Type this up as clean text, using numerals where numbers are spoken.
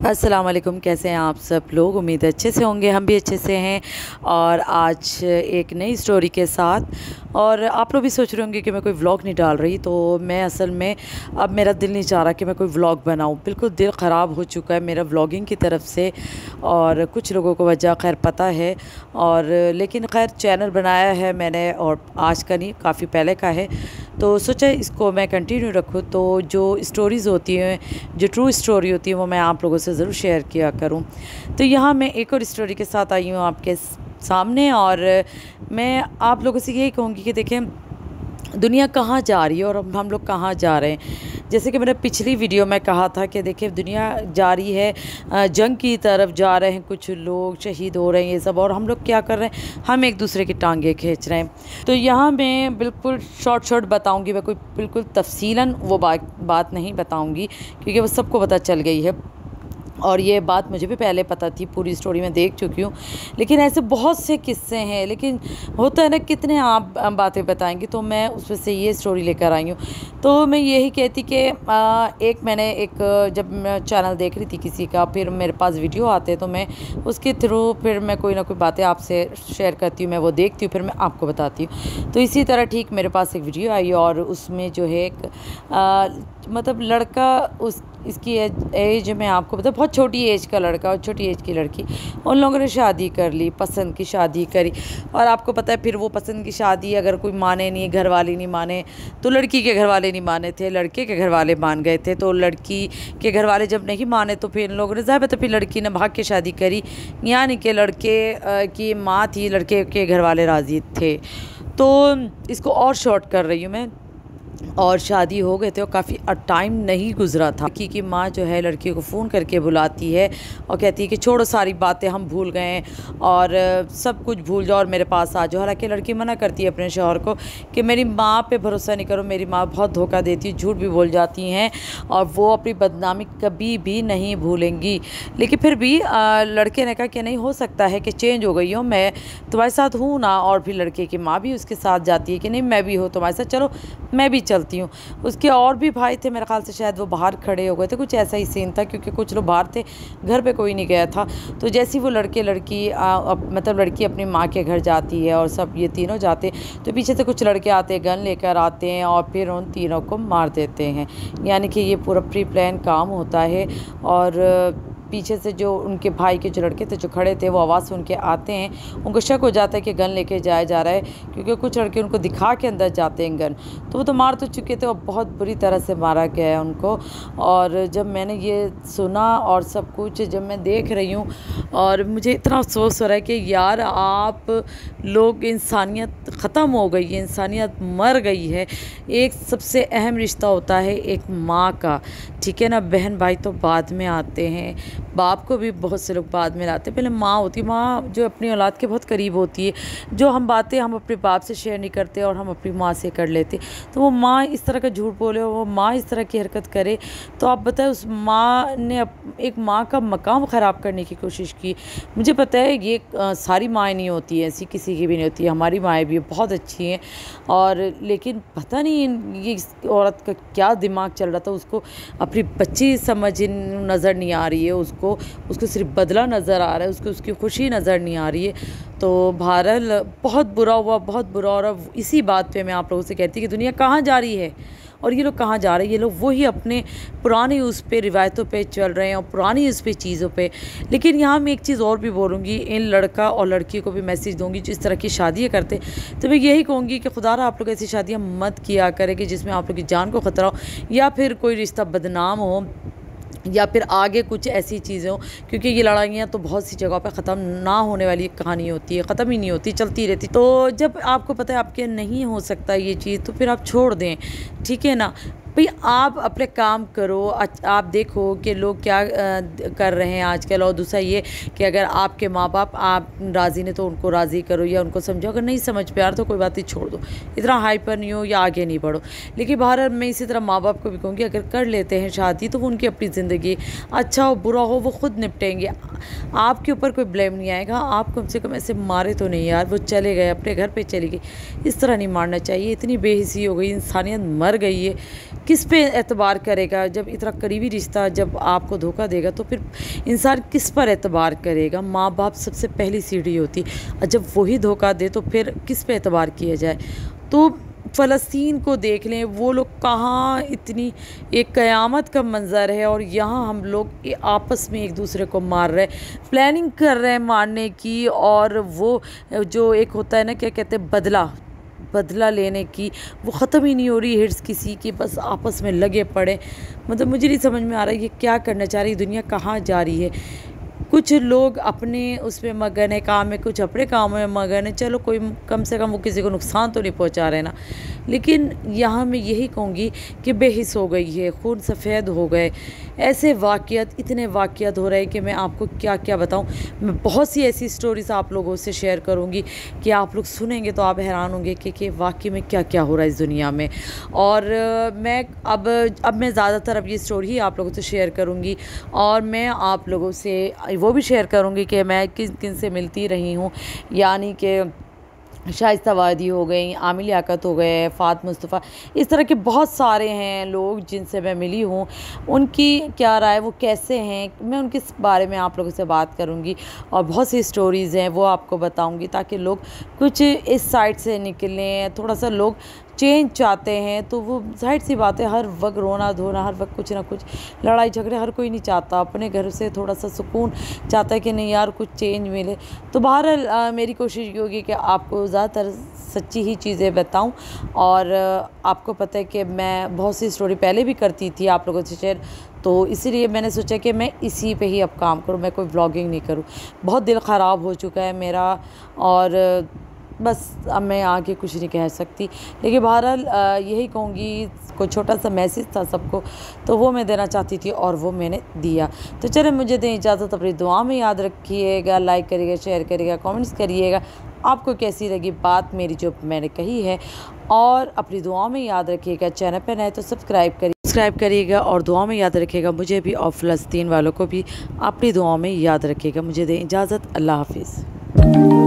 अस्सलाम वालेकुम। कैसे हैं आप सब लोग? उम्मीद है अच्छे से होंगे, हम भी अच्छे से हैं। और आज एक नई स्टोरी के साथ। और आप लोग भी सोच रहे होंगे कि मैं कोई व्लॉग नहीं डाल रही, तो मैं असल में अब मेरा दिल नहीं चाह रहा कि मैं कोई व्लॉग बनाऊं। बिल्कुल दिल ख़राब हो चुका है मेरा व्लॉगिंग की तरफ से। और कुछ लोगों को वजह खैर पता है, और लेकिन खैर चैनल बनाया है मैंने, और आज का नहीं काफ़ी पहले का है, तो सोचा इसको मैं कंटिन्यू रखूँ। तो जो स्टोरीज़ होती हैं, जो ट्रू स्टोरी होती है, वो मैं आप लोगों से ज़रूर शेयर किया करूँ। तो यहाँ मैं एक और स्टोरी के साथ आई हूँ आपके सामने, और मैं आप लोगों से यही कहूँगी कि देखें दुनिया कहाँ जा रही है और हम लोग कहाँ जा रहे हैं। जैसे कि मैंने पिछली वीडियो में कहा था कि देखिए दुनिया जा रही है जंग की तरफ, जा रहे हैं कुछ लोग, शहीद हो रहे हैं ये सब, और हम लोग क्या कर रहे हैं, हम एक दूसरे की टांगें खींच रहे हैं। तो यहाँ मैं बिल्कुल शॉर्ट बताऊँगी, मैं कोई बिल्कुल तफसीलन वो बात नहीं बताऊँगी, क्योंकि वो सबको पता चल गई है। और ये बात मुझे भी पहले पता थी, पूरी स्टोरी मैं देख चुकी हूँ। लेकिन ऐसे बहुत से किस्से हैं, लेकिन होता है ना कितने आप बातें बताएंगी, तो मैं उसमें से ये स्टोरी लेकर आई हूँ। तो मैं यही कहती कि जब मैं चैनल देख रही थी किसी का, फिर मेरे पास वीडियो आते तो मैं उसके थ्रू फिर मैं कोई ना कोई बातें आपसे शेयर करती हूँ, मैं वो देखती हूँ, फिर मैं आपको बताती हूँ। तो इसी तरह ठीक मेरे पास एक वीडियो आई, और उसमें जो है एक मतलब लड़का, इसकी एज में आपको पता, बहुत छोटी एज का लड़का और छोटी एज की लड़की, उन लोगों ने शादी कर ली, पसंद की शादी करी। और आपको पता है फिर वो पसंद की शादी अगर कोई माने नहीं, घर वाले नहीं माने, तो लड़की के घर वाले नहीं माने थे, लड़के के घर वाले मान गए थे। तो लड़की के घर वाले जब नहीं माने, तो फिर इन लोगों ने ज़ाहिर, तो फिर लड़की ने भाग के शादी करी, यानी कि लड़के की माँ थी, लड़के के घर वाले राज़ी थे। तो इसको और शॉर्ट कर रही हूँ मैं। और शादी हो गए थे और काफ़ी टाइम नहीं गुजरा था। लड़की की माँ जो है लड़की को फ़ोन करके बुलाती है और कहती है कि छोड़ो सारी बातें, हम भूल गए हैं और सब कुछ भूल जाओ और मेरे पास आ जाओ। हालांकि लड़की मना करती है अपने शौहर को कि मेरी माँ पे भरोसा नहीं करो, मेरी माँ बहुत धोखा देती है, झूठ भी बोल जाती हैं, और वो अपनी बदनामी कभी भी नहीं भूलेंगी। लेकिन फिर भी लड़के ने कहा कि नहीं हो सकता है कि चेंज हो गई हो, मैं तुम्हारे साथ हूँ ना। और फिर लड़के की माँ भी उसके साथ जाती है कि नहीं मैं भी हूँ तुम्हारे साथ, चलो मैं भी चलती हूँ। उसके और भी भाई थे, मेरे ख्याल से शायद वो बाहर खड़े हो गए थे, कुछ ऐसा ही सीन था, क्योंकि कुछ लोग बाहर थे, घर पे कोई नहीं गया था। तो जैसी वो मतलब लड़की अपनी माँ के घर जाती है और सब ये तीनों जाते, तो पीछे से कुछ लड़के आते हैं, गन लेकर आते हैं और फिर उन तीनों को मार देते हैं। यानी कि ये पूरा प्री प्लान काम होता है। और पीछे से जो उनके भाई के जो लड़के थे जो खड़े थे, वो आवाज़ सुन के आते हैं, उनको शक हो जाता है कि गन लेके जाया जा रहा है, क्योंकि कुछ लड़के उनको दिखा के अंदर जाते हैं गन। तो वो तो मार तो चुके थे और बहुत बुरी तरह से मारा गया है उनको। और जब मैंने ये सुना और सब कुछ जब मैं देख रही हूँ, और मुझे इतना अफसोस हो रहा है कि यार आप लोग, इंसानियत ख़त्म हो गई है, इंसानियत मर गई है। एक सबसे अहम रिश्ता होता है एक माँ का, ठीक है ना। बहन भाई तो बाद में आते हैं, बाप को भी बहुत से लोग बाद में लाते हैं, पहले माँ होती है। माँ जो अपनी औलाद के बहुत करीब होती है, जो हम बातें हम अपने बाप से शेयर नहीं करते और हम अपनी माँ से कर लेते। तो वो माँ इस तरह का झूठ बोले, वो माँ इस तरह की हरकत करे, तो आप बताएं उस माँ ने एक माँ का मकाम ख़राब करने की कोशिश की। मुझे पता है ये सारी माएँ नहीं होती हैं ऐसी, किसी की भी नहीं होती है, हमारी माएँ भी बहुत अच्छी हैं। और लेकिन पता नहीं ये औरत का क्या दिमाग चल रहा था, उसको अपनी बच्ची समझ नज़र नहीं आ रही है, उसको सिर्फ बदला नज़र आ रहा है, उसको उसकी खुशी नज़र नहीं आ रही है। तो बहरहाल बहुत बुरा हुआ, बहुत बुरा। और इसी बात पे मैं आप लोगों से कहती कि दुनिया कहाँ जा रही है और ये लोग कहाँ जा रहे हैं। ये लोग वही अपने पुराने उस पे रिवायतों पे चल रहे हैं और पुरानी उस पे चीज़ों पे। लेकिन यहाँ मैं एक चीज़ और भी बोलूँगी, इन लड़का और लड़की को भी मैसेज दूँगी जो इस तरह की शादियाँ करते, तो मैं यही कहूँगी कि खुदारा आप लोग ऐसी शादियाँ मत किया करें कि जिसमें आप लोग की जान को ख़तरा हो, या फिर कोई रिश्ता बदनाम हो, या फिर आगे कुछ ऐसी चीज़ें हो। क्योंकि ये लड़ाइयाँ तो बहुत सी जगहों पे ख़त्म ना होने वाली कहानी होती है, ख़त्म ही नहीं होती, चलती रहती। तो जब आपको पता है आपके नहीं हो सकता ये चीज़, तो फिर आप छोड़ दें, ठीक है ना भाई। आप अपने काम करो, आप देखो कि लोग क्या कर रहे हैं आजकल। और दूसरा ये कि अगर आपके माँ बाप आप राज़ी ने, तो उनको राज़ी करो या उनको समझो। अगर नहीं समझ पे आ रहा तो कोई बात नहीं, छोड़ दो, इतना हाइपर नहीं हो या आगे नहीं बढ़ो। लेकिन बाहर मैं इसी तरह माँ बाप को भी कहूँगी, अगर कर लेते हैं शादी तो वो उनकी अपनी ज़िंदगी, अच्छा हो बुरा हो वो खुद निपटेंगे, आपके ऊपर कोई ब्लेम नहीं आएगा। आप कम से कम ऐसे मारे तो नहीं यार, वो चले गए अपने घर पे चली गई, इस तरह नहीं मारना चाहिए। इतनी बेहिसी हो गई, इंसानियत मर गई है किस पे एतबार करेगा? जब इतना करीबी रिश्ता जब आपको धोखा देगा तो फिर इंसान किस पर एतबार करेगा? माँ बाप सबसे पहली सीढ़ी होती, और जब वही धोखा दे तो फिर किस पे एतबार किया जाए? तो फ़लस्तीन को देख लें, वो लोग कहाँ, इतनी एक क़यामत का मंज़र है, और यहाँ हम लोग आपस में एक दूसरे को मार रहे हैं, प्लानिंग कर रहे हैं मारने की। और वो जो एक होता है ना, क्या कहते हैं, बदला लेने की, वो ख़त्म ही नहीं हो रही हिर्स किसी की, बस आपस में लगे पड़े। मतलब मुझे नहीं समझ में आ रहा है ये क्या करना चाह रही है, दुनिया कहाँ जा रही है। कुछ लोग अपने उसमें मगन है, काम में, कुछ अपने काम में मगन है। चलो कोई कम से कम वो किसी को नुकसान तो नहीं पहुंचा रहे ना। लेकिन यहाँ मैं यही कहूँगी कि बेहिस हो गई है, खून सफ़ेद हो गए। ऐसे वाक़यात, इतने वाक़यात हो रहे हैं कि मैं आपको क्या क्या बताऊँ। मैं बहुत सी ऐसी स्टोरीज़ आप लोगों से शेयर करूँगी कि आप लोग सुनेंगे तो आप हैरान होंगे कि वाकई में क्या क्या हो रहा है इस दुनिया में। और मैं अब मैं ज़्यादातर अब ये स्टोरी ही आप लोगों से शेयर करूँगी, और मैं आप लोगों से वो भी शेयर करूँगी कि मैं किन किन से मिलती रही हूँ, यानी कि शाइस्ता वादी हो गई, आमिर लियाकत हो गए, फ़ात मुस्तफ़ा, इस तरह के बहुत सारे हैं लोग जिनसे मैं मिली हूँ। उनकी क्या राय, वो कैसे हैं, मैं उनके बारे में आप लोगों से बात करूँगी, और बहुत सी स्टोरीज़ हैं वो आपको बताऊँगी, ताकि लोग कुछ इस साइड से निकलें। थोड़ा सा लोग चेंज चाहते हैं, तो वो ज़ाहिर सी बात है, हर वक्त रोना धोना, हर वक्त कुछ ना कुछ लड़ाई झगड़े हर कोई नहीं चाहता। अपने घर से थोड़ा सा सुकून चाहता है कि नहीं यार कुछ चेंज मिले। तो बहरहाल मेरी कोशिश ये होगी कि आपको ज़्यादातर सच्ची ही चीज़ें बताऊं। और आपको पता है कि मैं बहुत सी स्टोरी पहले भी करती थी आप लोगों से शेयर, तो इसीलिए मैंने सोचा कि मैं इसी पे ही अब काम करूं, मैं कोई व्लॉगिंग नहीं करूं। बहुत दिल ख़राब हो चुका है मेरा, और बस अब मैं आगे कुछ नहीं कह सकती। लेकिन बहरहाल यही कहूँगी, कोई छोटा सा मैसेज था सबको, तो वो मैं देना चाहती थी और वो मैंने दिया। तो चले मुझे दें इजाज़त, अपनी दुआ में याद रखिएगा, लाइक करिएगा, शेयर करिएगा, कमेंट्स करिएगा आपको कैसी लगी बात मेरी जो मैंने कही है, और अपनी दुआ में याद रखिएगा। चैनल पर नए तो सब्सक्राइब करिएगा, और दुआ में याद रखिएगा मुझे भी और फ़लस्तीन वालों को भी अपनी दुआ में याद रखिएगा। मुझे दें इजाज़त, अल्लाह हाफिज़।